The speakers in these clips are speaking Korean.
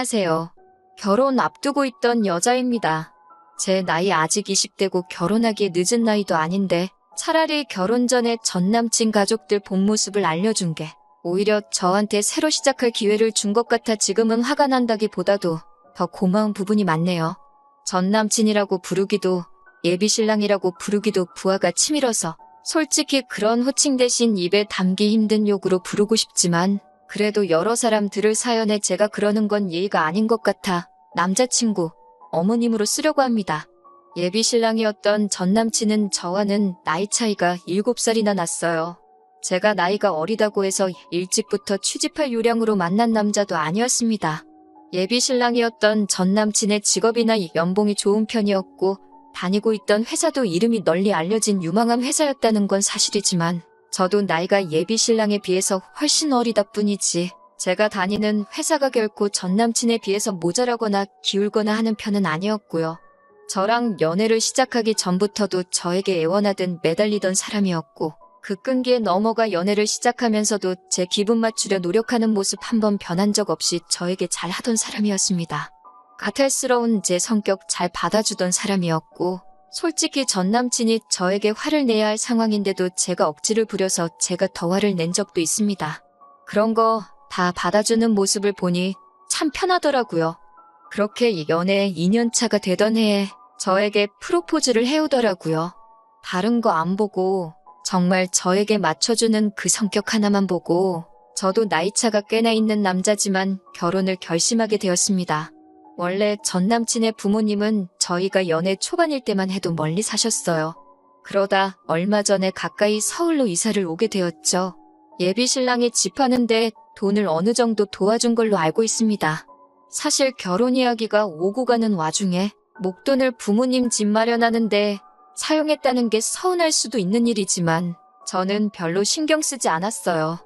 하세요. 결혼 앞두고 있던 여자입니다. 제 나이 아직 20대고 결혼하기에 늦은 나이도 아닌데 차라리 결혼 전에 전 남친 가족들 본 모습을 알려준 게 오히려 저한테 새로 시작할 기회를 준 것 같아 지금은 화가 난다기보다도 더 고마운 부분이 많네요. 전 남친이라고 부르기도 예비신랑이라고 부르기도 부하가 치밀어서 솔직히 그런 호칭 대신 입에 담기 힘든 욕으로 부르고 싶지만 그래도 여러 사람 들을 사연에 제가 그러는 건 예의가 아닌 것 같아 남자친구, 어머님으로 쓰려고 합니다. 예비신랑이었던 전남친은 저와는 나이 차이가 7살이나 났어요. 제가 나이가 어리다고 해서 일찍부터 취직할 요량으로 만난 남자도 아니었습니다. 예비신랑이었던 전남친의 직업이나 연봉이 좋은 편이었고 다니고 있던 회사도 이름이 널리 알려진 유망한 회사였다는 건 사실이지만 저도 나이가 예비신랑에 비해서 훨씬 어리다 뿐이지 제가 다니는 회사가 결코 전남친에 비해서 모자라거나 기울거나 하는 편은 아니었고요. 저랑 연애를 시작하기 전부터도 저에게 애원하듯 매달리던 사람이었고 그 끈기에 넘어가 연애를 시작하면서도 제 기분 맞추려 노력하는 모습 한 번 변한 적 없이 저에게 잘하던 사람이었습니다. 까탈스러운 제 성격 잘 받아주던 사람이었고 솔직히 전 남친이 저에게 화를 내야 할 상황인데도 제가 억지를 부려서 제가 더 화를 낸 적도 있습니다. 그런 거 다 받아주는 모습을 보니 참 편하더라고요. 그렇게 연애 2년차가 되던 해에 저에게 프로포즈를 해오더라고요. 다른 거 안 보고 정말 저에게 맞춰주는 그 성격 하나만 보고 저도 나이차가 꽤나 있는 남자지만 결혼을 결심하게 되었습니다. 원래 전 남친의 부모님은 저희가 연애 초반일 때만 해도 멀리 사셨어요. 그러다 얼마 전에 가까이 서울로 이사를 오게 되었죠. 예비신랑이 집 하는데 돈을 어느 정도 도와준 걸로 알고 있습니다. 사실 결혼 이야기가 오고 가는 와중에 목돈을 부모님 집 마련하는데 사용했다는 게 서운할 수도 있는 일이지만 저는 별로 신경 쓰지 않았어요.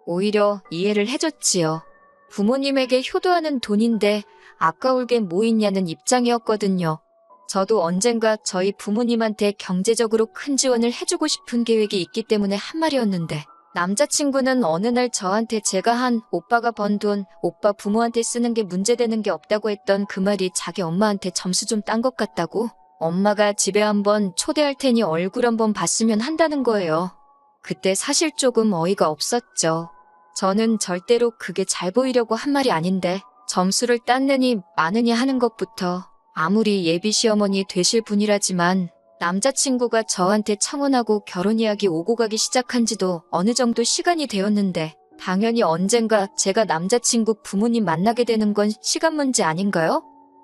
오히려 이해를 해줬지요. 부모님에게 효도하는 돈인데 아까울 게 뭐 있냐는 입장이었거든요. 저도 언젠가 저희 부모님한테 경제적으로 큰 지원을 해주고 싶은 계획이 있기 때문에 한 말이었는데 남자친구는 어느 날 저한테 제가 한 오빠가 번 돈, 오빠 부모한테 쓰는 게 문제되는 게 없다고 했던 그 말이 자기 엄마한테 점수 좀 딴 것 같다고 엄마가 집에 한번 초대할 테니 얼굴 한번 봤으면 한다는 거예요. 그때 사실 조금 어이가 없었죠. 저는 절대로 그게 잘 보이려고 한 말이 아닌데 점수를 땄느니 마느니 하는 것부터 아무리 예비 시어머니 되실 분이라지만 남자친구가 저한테 청혼하고 결혼 이야기 오고 가기 시작한 지도 어느 정도 시간이 되었는데 당연히 언젠가 제가 남자친구 부모님 만나게 되는 건 시간 문제 아닌가요?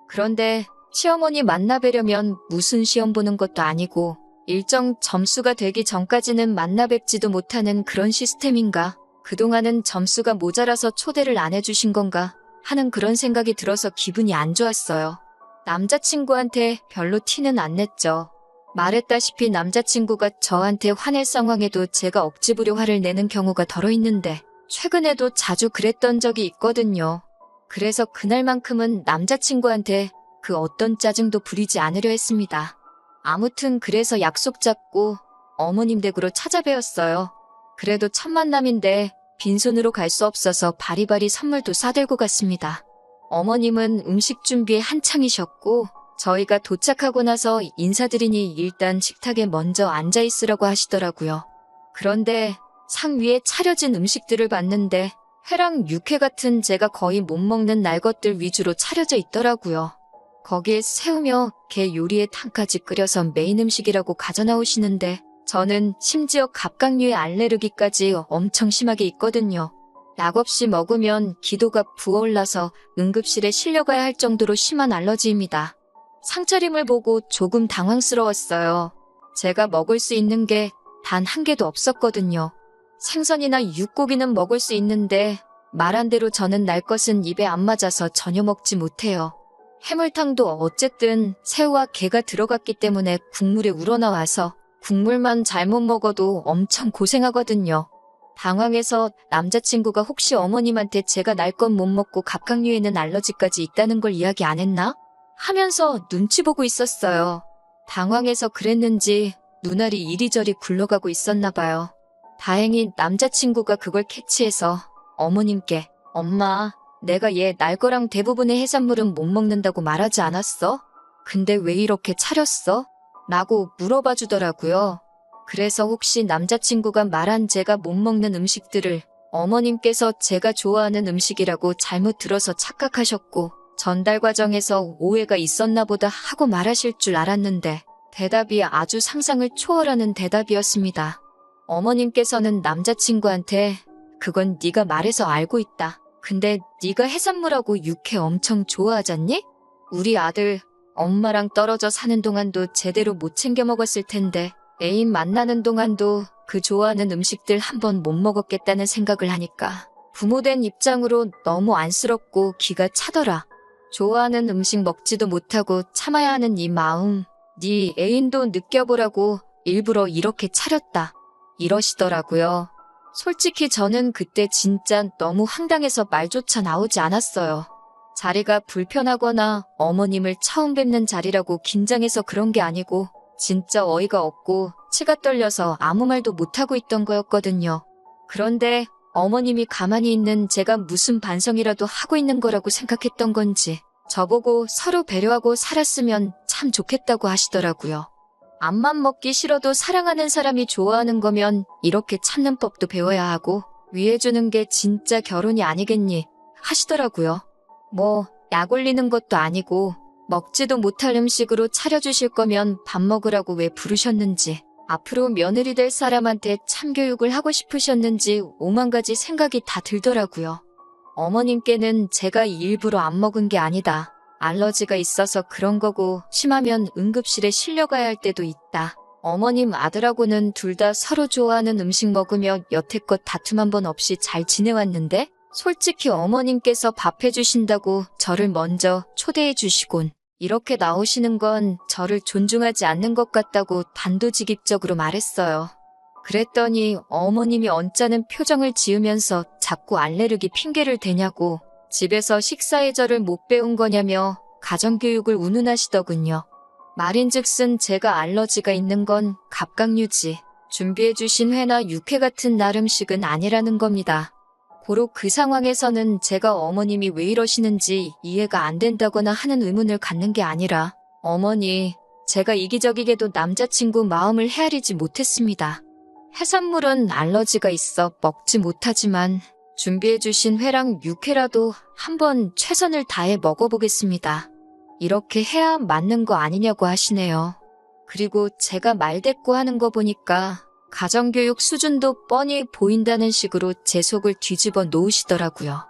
그런데 시어머니 만나뵈려면 무슨 시험 보는 것도 아니고 일정 점수가 되기 전까지는 만나 뵙지도 못하는 그런 시스템인가? 그동안은 점수가 모자라서 초대를 안 해주신 건가? 하는 그런 생각이 들어서 기분이 안 좋았어요. 남자친구한테 별로 티는 안 냈죠. 말했다시피 남자친구가 저한테 화낼 상황에도 제가 억지 부려 화를 내는 경우가 덜어 있는데 최근에도 자주 그랬던 적이 있거든요. 그래서 그날만큼은 남자친구한테 그 어떤 짜증도 부리지 않으려 했습니다. 아무튼 그래서 약속 잡고 어머님 댁으로 찾아뵈었어요. 그래도 첫 만남인데 빈손으로 갈 수 없어서 바리바리 선물도 싸들고 갔습니다. 어머님은 음식 준비에 한창이셨고 저희가 도착하고 나서 인사드리니 일단 식탁에 먼저 앉아있으라고 하시더라고요. 그런데 상 위에 차려진 음식들을 봤는데 회랑 육회 같은 제가 거의 못 먹는 날 것들 위주로 차려져 있더라고요. 거기에 새우며 게 요리에 탕까지 끓여서 메인 음식이라고 가져나오시는데 저는 심지어 갑각류의 알레르기까지 엄청 심하게 있거든요. 약 없이 먹으면 기도가 부어올라서 응급실에 실려가야 할 정도로 심한 알러지입니다. 상차림을 보고 조금 당황스러웠어요. 제가 먹을 수 있는 게 단 한 개도 없었거든요. 생선이나 육고기는 먹을 수 있는데 말한 대로 저는 날 것은 입에 안 맞아서 전혀 먹지 못해요. 해물탕도 어쨌든 새우와 게가 들어갔기 때문에 국물에 우러나와서 국물만 잘못 먹어도 엄청 고생하거든요. 당황해서 남자친구가 혹시 어머님한테 제가 날 건 못 먹고 갑각류에는 알러지까지 있다는 걸 이야기 안 했나? 하면서 눈치 보고 있었어요. 당황해서 그랬는지 눈알이 이리저리 굴러가고 있었나 봐요. 다행히 남자친구가 그걸 캐치해서 어머님께 엄마, 내가 얘 날 거랑 대부분의 해산물은 못 먹는다고 말하지 않았어? 근데 왜 이렇게 차렸어? 라고 물어봐 주더라고요. 그래서 혹시 남자친구가 말한 제가 못 먹는 음식들을 어머님께서 제가 좋아하는 음식이라고 잘못 들어서 착각하셨고 전달 과정에서 오해가 있었나 보다 하고 말하실 줄 알았는데 대답이 아주 상상을 초월하는 대답이었습니다. 어머님께서는 남자친구한테 그건 네가 말해서 알고 있다. 근데 네가 해산물하고 육회 엄청 좋아하잖니? 우리 아들 엄마랑 떨어져 사는 동안도 제대로 못 챙겨 먹었을 텐데 애인 만나는 동안도 그 좋아하는 음식들 한 번 못 먹었겠다는 생각을 하니까 부모된 입장으로 너무 안쓰럽고 기가 차더라. 좋아하는 음식 먹지도 못하고 참아야 하는 이 마음, 네 애인도 느껴보라고 일부러 이렇게 차렸다. 이러시더라고요. 솔직히 저는 그때 진짜 너무 황당해서 말조차 나오지 않았어요. 자리가 불편하거나 어머님을 처음 뵙는 자리라고 긴장해서 그런 게 아니고 진짜 어이가 없고 치가 떨려서 아무 말도 못하고 있던 거였거든요. 그런데 어머님이 가만히 있는 제가 무슨 반성이라도 하고 있는 거라고 생각했던 건지 저보고 서로 배려하고 살았으면 참 좋겠다고 하시더라고요. 앞만 먹기 싫어도 사랑하는 사람이 좋아하는 거면 이렇게 참는 법도 배워야 하고 위해주는 게 진짜 결혼이 아니겠니 하시더라고요. 뭐 약 올리는 것도 아니고 먹지도 못할 음식으로 차려주실 거면 밥 먹으라고 왜 부르셨는지 앞으로 며느리 될 사람한테 참교육을 하고 싶으셨는지 오만 가지 생각이 다 들더라고요. 어머님께는 제가 일부러 안 먹은 게 아니다. 알러지가 있어서 그런 거고 심하면 응급실에 실려가야 할 때도 있다. 어머님 아들하고는 둘 다 서로 좋아하는 음식 먹으며 여태껏 다툼 한 번 없이 잘 지내왔는데 솔직히 어머님께서 밥 해주신다고 저를 먼저 초대해 주시곤 이렇게 나오시는 건 저를 존중하지 않는 것 같다고 단도직입적으로 말했어요. 그랬더니 어머님이 언짢은 표정을 지으면서 자꾸 알레르기 핑계를 대냐고 집에서 식사 예절을 못 배운 거냐며 가정교육을 운운하시더군요. 말인즉슨 제가 알러지가 있는 건 갑각류지 준비해주신 회나 육회 같은 날 음식은 아니라는 겁니다. 고로 그 상황에서는 제가 어머님이 왜 이러시는지 이해가 안 된다거나 하는 의문을 갖는 게 아니라 어머니, 제가 이기적이게도 남자친구 마음을 헤아리지 못했습니다. 해산물은 알러지가 있어 먹지 못하지만 준비해주신 회랑 육회라도 한번 최선을 다해 먹어보겠습니다. 이렇게 해야 맞는 거 아니냐고 하시네요. 그리고 제가 말대꾸 하는 거 보니까 가정교육 수준도 뻔히 보인다는 식으로 제 속을 뒤집어 놓으시더라고요.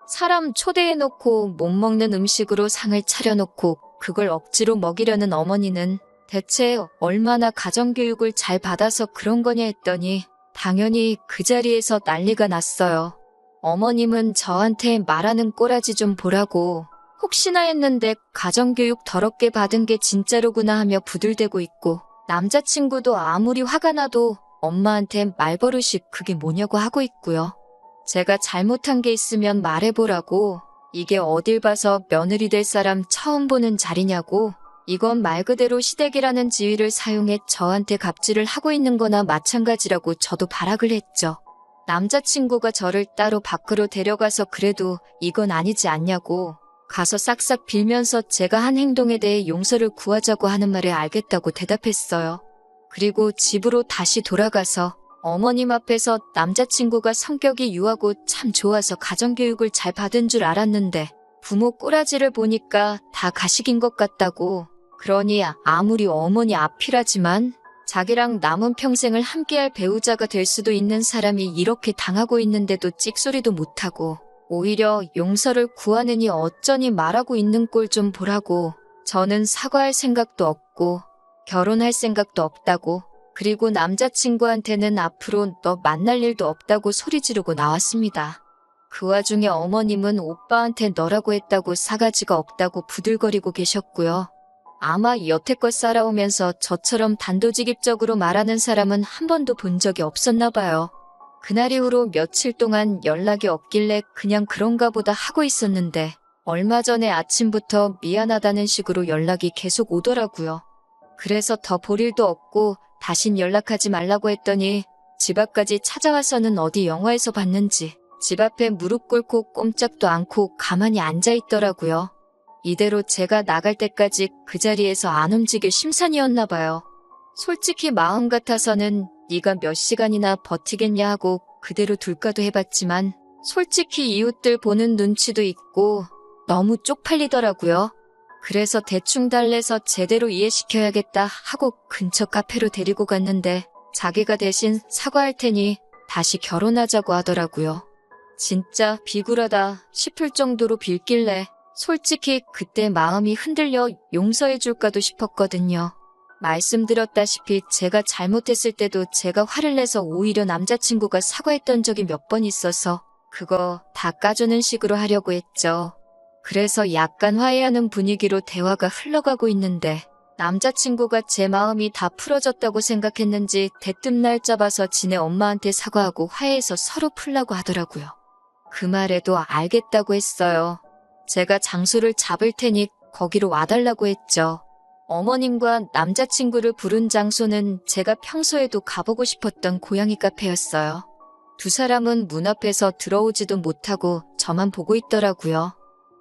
사람 초대해놓고 못 먹는 음식으로 상을 차려놓고 그걸 억지로 먹이려는 어머니는 대체 얼마나 가정교육을 잘 받아서 그런 거냐 했더니 당연히 그 자리에서 난리가 났어요. 어머님은 저한테 말하는 꼬라지 좀 보라고 혹시나 했는데 가정교육 더럽게 받은 게 진짜로구나 하며 부들대고 있고 남자친구도 아무리 화가 나도 엄마한테 말버릇이 그게 뭐냐고 하고 있고요. 제가 잘못한 게 있으면 말해보라고 이게 어딜 봐서 며느리 될 사람 처음 보는 자리냐고 이건 말 그대로 시댁이라는 지위를 사용해 저한테 갑질을 하고 있는 거나 마찬가지라고 저도 발악을 했죠. 남자친구가 저를 따로 밖으로 데려가서 그래도 이건 아니지 않냐고 가서 싹싹 빌면서 제가 한 행동에 대해 용서를 구하자고 하는 말에 알겠다고 대답했어요. 그리고 집으로 다시 돌아가서 어머님 앞에서 남자친구가 성격이 유하고 참 좋아서 가정교육을 잘 받은 줄 알았는데 부모 꼬라지를 보니까 다 가식인 것 같다고 그러니 아무리 어머니 앞이라지만 자기랑 남은 평생을 함께할 배우자가 될 수도 있는 사람이 이렇게 당하고 있는데도 찍소리도 못하고 오히려 용서를 구하느니 어쩌니 말하고 있는 꼴 좀 보라고 저는 사과할 생각도 없고 결혼할 생각도 없다고 그리고 남자친구한테는 앞으로 너 만날 일도 없다고 소리 지르고 나왔습니다. 그 와중에 어머님은 오빠한테 너라고 했다고 사가지가 없다고 부들거리고 계셨고요. 아마 여태껏 살아오면서 저처럼 단도직입적으로 말하는 사람은 한 번도 본 적이 없었나 봐요. 그날 이후로 며칠 동안 연락이 없길래 그냥 그런가 보다 하고 있었는데 얼마 전에 아침부터 미안하다는 식으로 연락이 계속 오더라고요. 그래서 더 볼 일도 없고 다신 연락하지 말라고 했더니 집 앞까지 찾아와서는 어디 영화에서 봤는지 집 앞에 무릎 꿇고 꼼짝도 않고 가만히 앉아 있더라고요. 이대로 제가 나갈 때까지 그 자리에서 안 움직일 심산이었나 봐요. 솔직히 마음 같아서는 네가 몇 시간이나 버티겠냐 하고 그대로 둘까도 해봤지만 솔직히 이웃들 보는 눈치도 있고 너무 쪽팔리더라고요. 그래서 대충 달래서 제대로 이해시켜야겠다 하고 근처 카페로 데리고 갔는데 자기가 대신 사과할 테니 다시 결혼하자고 하더라고요. 진짜 비굴하다 싶을 정도로 빌길래 솔직히 그때 마음이 흔들려 용서해줄까도 싶었거든요. 말씀드렸다시피 제가 잘못했을 때도 제가 화를 내서 오히려 남자친구가 사과했던 적이 몇 번 있어서 그거 다 까주는 식으로 하려고 했죠. 그래서 약간 화해하는 분위기로 대화가 흘러가고 있는데 남자친구가 제 마음이 다 풀어졌다고 생각했는지 대뜸 날 잡아서 지네 엄마한테 사과하고 화해해서 서로 풀라고 하더라고요. 그 말에도 알겠다고 했어요. 제가 장소를 잡을 테니 거기로 와달라고 했죠. 어머님과 남자친구를 부른 장소는 제가 평소에도 가보고 싶었던 고양이 카페였어요. 두 사람은 문 앞에서 들어오지도 못하고 저만 보고 있더라고요.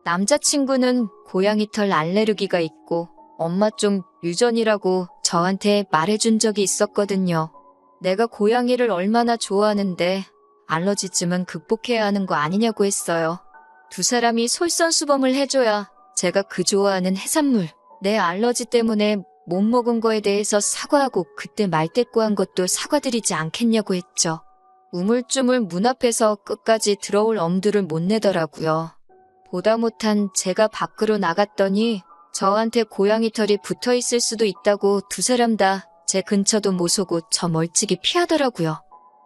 남자친구는 고양이 털 알레르기가 있고 엄마 좀 유전이라고 저한테 말해준 적이 있었거든요. 내가 고양이를 얼마나 좋아하는데 알러지쯤은 극복해야 하는 거 아니냐고 했어요. 두 사람이 솔선수범을 해줘야 제가 그 좋아하는 해산물, 내 알러지 때문에 못 먹은 거에 대해서 사과하고 그때 말대꾸한 것도 사과드리지 않겠냐고 했죠. 우물쭈물 문 앞에서 끝까지 들어올 엄두를 못 내더라고요. 보다 못한 제가 밖으로 나갔더니 저한테 고양이 털이 붙어 있을 수도 있다고 두 사람 다 제 근처도 못 오고 저 멀찍이 피하더라고요.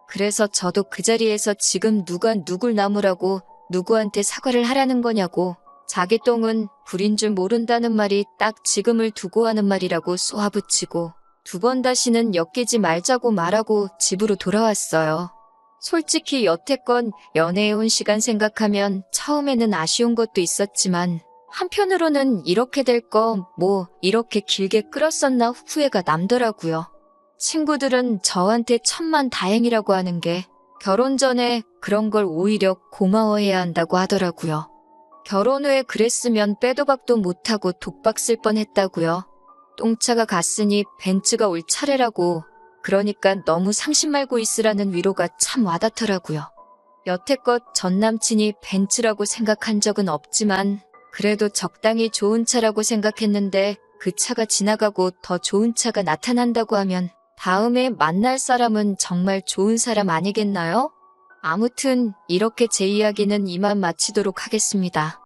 그래서 저도 그 자리에서 지금 누가 누굴 나무라고 누구한테 사과를 하라는 거냐고 자기 똥은 불인 줄 모른다는 말이 딱 지금을 두고 하는 말이라고 쏘아붙이고 두 번 다시는 엮이지 말자고 말하고 집으로 돌아왔어요. 솔직히 여태껏 연애해온 시간 생각하면 처음에는 아쉬운 것도 있었지만 한편으로는 이렇게 될 거 뭐 이렇게 길게 끌었었나 후회가 남더라고요. 친구들은 저한테 천만 다행이라고 하는 게 결혼 전에 그런 걸 오히려 고마워해야 한다고 하더라고요. 결혼 후에 그랬으면 빼도 박도 못하고 독박 쓸 뻔했다고요. 똥차가 갔으니 벤츠가 올 차례라고. 그러니까 너무 상심 말고 있으라는 위로가 참 와닿더라고요. 여태껏 전 남친이 벤츠라고 생각한 적은 없지만 그래도 적당히 좋은 차라고 생각했는데 그 차가 지나가고 더 좋은 차가 나타난다고 하면 다음에 만날 사람은 정말 좋은 사람 아니겠나요? 아무튼 이렇게 제 이야기는 이만 마치도록 하겠습니다.